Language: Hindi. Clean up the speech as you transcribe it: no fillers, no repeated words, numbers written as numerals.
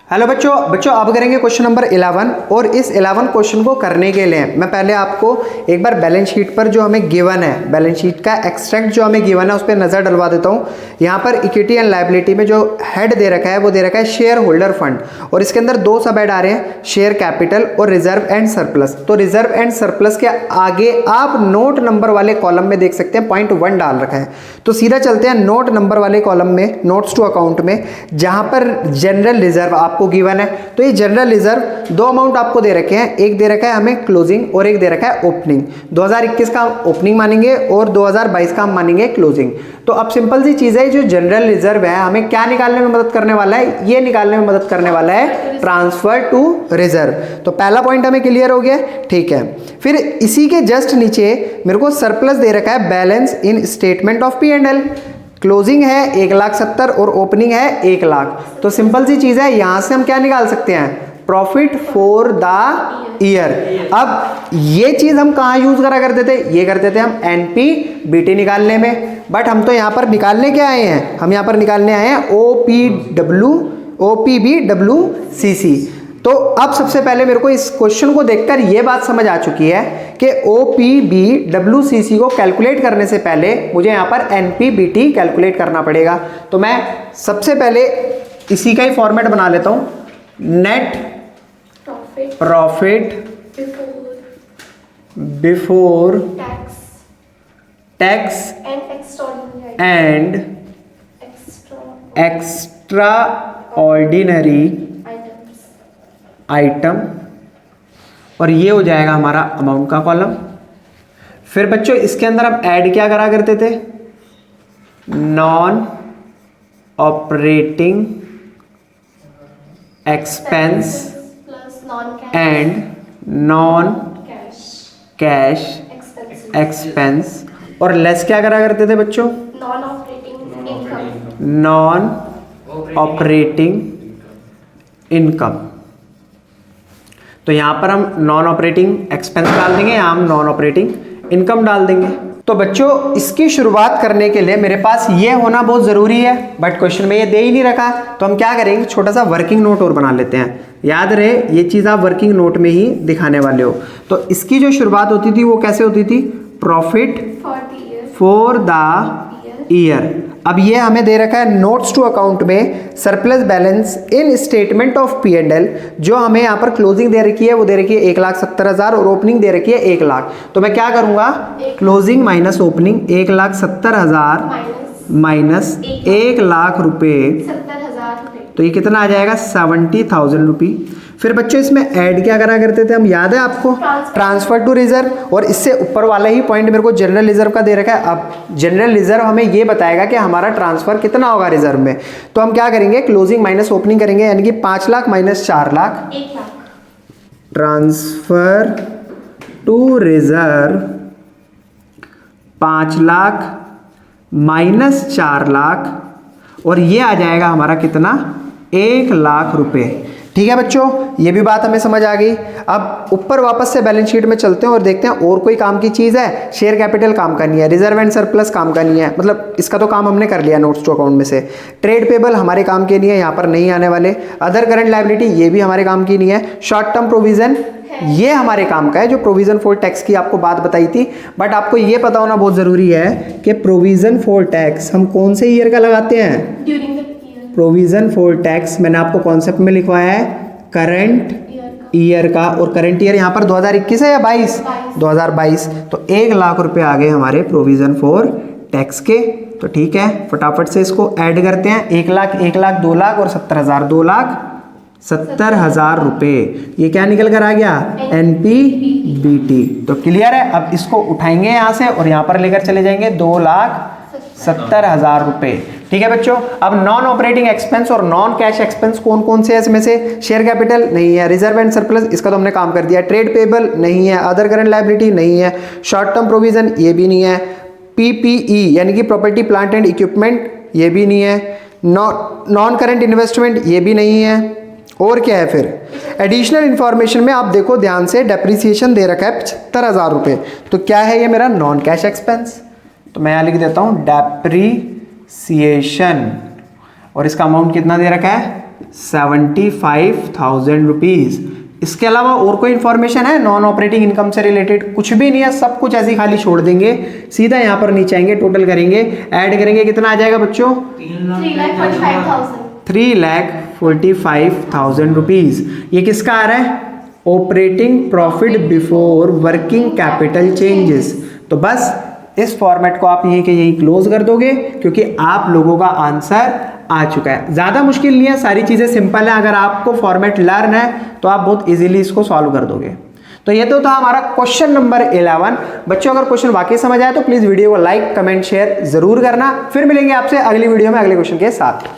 हेलो बच्चों अब करेंगे क्वेश्चन नंबर 11 और इस 11 क्वेश्चन को करने के लिए मैं पहले आपको एक बार बैलेंस शीट पर जो हमें गिवन है, बैलेंस शीट का एक्सट्रैक्ट जो हमें गिवन है उस पर नज़र डलवा देता हूँ। यहाँ पर इक्विटी एंड लायबिलिटी में जो हेड दे रखा है वो दे रखा है शेयर होल्डर फंड, और इसके अंदर दो सब हेड आ रहे हैं, शेयर कैपिटल और रिजर्व एंड सरप्लस। तो रिजर्व एंड सरप्लस के आगे आप नोट नंबर वाले कॉलम में देख सकते हैं .1 डाल रखा है। तो सीधा चलते हैं नोट नंबर वाले कॉलम में, नोट्स टू अकाउंट में, जहाँ पर जनरल रिजर्व आपको गिवन है। तो ये जनरल रिजर्व दो अमाउंट आपको दे रखे हैं, एक दे रखा है हमें क्लोजिंग और एक दे रखा है ओपनिंग। 2021 का ओपनिंग मानेंगे और 2022 का हम मानेंगे क्लोजिंग। तो अब सिंपल सी चीज है, जो जनरल रिजर्व है हमें क्या निकालने में मदद करने वाला है, ये निकालने में मदद करने वाला है ट्रांसफर टू रिजर्व। तो पहला पॉइंट हमें क्लियर हो गया, ठीक है। फिर इसी के जस्ट नीचे मेरे को सरप्लस दे रखा है balance in statement of P&L। Closing है 1,70,000 और ओपनिंग है 1,00,000। तो सिंपल सी चीज है, यहां से हम क्या निकाल सकते हैं, प्रॉफिट फॉर द ईयर। अब ये चीज हम कहां यूज करा करते थे, ये करते थे हम NPBT निकालने में, बट हम तो यहां पर निकालने क्या आए हैं, हम यहां पर निकालने आए हैं OPBWCC। तो अब सबसे पहले मेरे को इस क्वेश्चन को देखकर यह बात समझ आ चुकी है कि OPBWCC को कैलकुलेट करने से पहले मुझे यहां पर NPBT कैलकुलेट करना पड़ेगा। तो मैं सबसे पहले इसी का ही फॉर्मेट बना लेता हूं, net profit before tax and extra ordinary item, और ये हो जाएगा हमारा अमाउंट का कॉलम। फिर बच्चों इसके अंदर हम ऐड क्या करा करते थे, non operating expense and non cash expense, और लेस क्या करा करते थे बच्चों, नॉन ऑपरेटिंग इनकम। तो यहां पर हम नॉन ऑपरेटिंग एक्सपेंस डाल देंगे, यहां हम नॉन ऑपरेटिंग इनकम डाल देंगे। तो बच्चों इसकी शुरुआत करने के लिए मेरे पास ये होना बहुत जरूरी है, बट क्वेश्चन में ये दे ही नहीं रखा। तो हम क्या करेंगे, छोटा सा वर्किंग नोट और बना लेते हैं। याद रहे ये चीज आप वर्किंग नोट में ही दिखाने वाले हो। तो इसकी जो शुरुआत होती थी वो कैसे होती थी, प्रॉफिट फॉर द ईयर। अब ये हमें दे रखा है नोट्स टू अकाउंट में surplus balance in statement of P&L। जो हमें यहाँ पर क्लोजिंग दे रखी है वो दे रखी है 1,70,000 और ओपनिंग दे रखी है 1,00,000। तो मैं क्या करूंगा, क्लोजिंग माइनस ओपनिंग, 1,70,000 माइनस 1,00,000 रुपए, तो ये कितना आ जाएगा, 70,000 रुपी। फिर बच्चों इसमें ऐड क्या करा करते थे हम, याद है आपको, ट्रांसफर टू रिजर्व, और इससे ऊपर वाला ही पॉइंट मेरे को जनरल रिजर्व का दे रखा है। अब जनरल रिजर्व हमें ये बताएगा कि हमारा ट्रांसफर कितना होगा रिजर्व में। तो हम क्या करेंगे, क्लोजिंग माइनस ओपनिंग करेंगे, यानी कि 5,00,000 minus 4,00,000, transfer to reserve 5,00,000 minus 4,00,000, और ये आ जाएगा हमारा कितना, 1,00,000 रुपए। ठीक है बच्चों, ये भी बात हमें समझ आ गई। अब ऊपर वापस से बैलेंस शीट में चलते हैं और देखते हैं और कोई काम की चीज़ है। शेयर कैपिटल काम का नहीं है, रिजर्व एंड सरप्लस काम का नहीं है, मतलब इसका तो काम हमने कर लिया नोट्स टू अकाउंट में से। ट्रेड पेबल हमारे काम के नहीं है, यहाँ पर नहीं आने वाले। अदर करंट लायबिलिटी ये भी हमारे काम की नहीं है। शॉर्ट टर्म प्रोविजन ये हमारे काम का है, जो प्रोविजन फॉर टैक्स की आपको बात बताई थी। बट आपको ये पता होना बहुत ज़रूरी है कि प्रोविजन फॉर टैक्स हम कौन से ईयर का लगाते हैं, प्रोविजन फॉर टैक्स मैंने आपको कॉन्सेप्ट में लिखवाया है करंट ईयर का, और करंट ईयर यहाँ पर 2021 है या 22, 2022। तो 1,00,000 रुपए आ गए हमारे प्रोविजन फॉर टैक्स के। तो ठीक है, फटाफट से इसको ऐड करते हैं, 1,00,000 1,00,000 2,00,000 और 70,000, 2,70,000 रुपए। ये क्या निकल कर आ गया, NPBT। तो क्लियर है। अब इसको उठाएंगे यहाँ से और यहाँ पर लेकर चले जाएंगे 2,70,000 रुपए। ठीक है बच्चों। अब नॉन ऑपरेटिंग एक्सपेंस और नॉन कैश एक्सपेंस कौन कौन से है इसमें से, शेयर कैपिटल नहीं है, रिजर्व एंड सरप्लस इसका तो हमने काम कर दिया, ट्रेड पेबल नहीं है, अदर करंट लायबिलिटी नहीं है, शॉर्ट टर्म प्रोविजन ये भी नहीं है, PPE यानी कि प्रॉपर्टी प्लांट एंड इक्विपमेंट ये भी नहीं है, नॉन करंट इन्वेस्टमेंट ये भी नहीं है, और क्या है फिर एडिशनल इंफॉर्मेशन में आप देखो ध्यान से, डेप्रिसिएशन दे रखा है 75,000 रुपये। तो क्या है ये मेरा नॉन कैश एक्सपेंस। तो मैं यहाँ लिख देता हूँ डेप्रिसिएशन, और इसका अमाउंट कितना दे रखा है 75,000 रुपीज़। इसके अलावा और कोई इन्फॉर्मेशन है नॉन ऑपरेटिंग इनकम से रिलेटेड? कुछ भी नहीं है, सब कुछ ऐसे ही खाली छोड़ देंगे। सीधा यहाँ पर नीचे आएंगे, टोटल करेंगे, ऐड करेंगे, कितना आ जाएगा बच्चों? 3,45,000 रुपीज़। ये किसका आ रहा है? Operating profit before working capital changes. तो बस इस फॉर्मेट को आप यहीं के यहीं क्लोज कर दोगे, क्योंकि आप लोगों का आंसर आ चुका है। ज़्यादा मुश्किल नहीं है, सारी चीज़ें सिंपल है। अगर आपको फॉर्मेट लर्न है तो आप बहुत इजीली इसको सॉल्व कर दोगे। तो ये तो था हमारा क्वेश्चन नंबर 11। बच्चों अगर क्वेश्चन वाकई समझ आए तो प्लीज़ वीडियो को लाइक कमेंट शेयर जरूर करना। फिर मिलेंगे आपसे अगली वीडियो में अगले क्वेश्चन के साथ।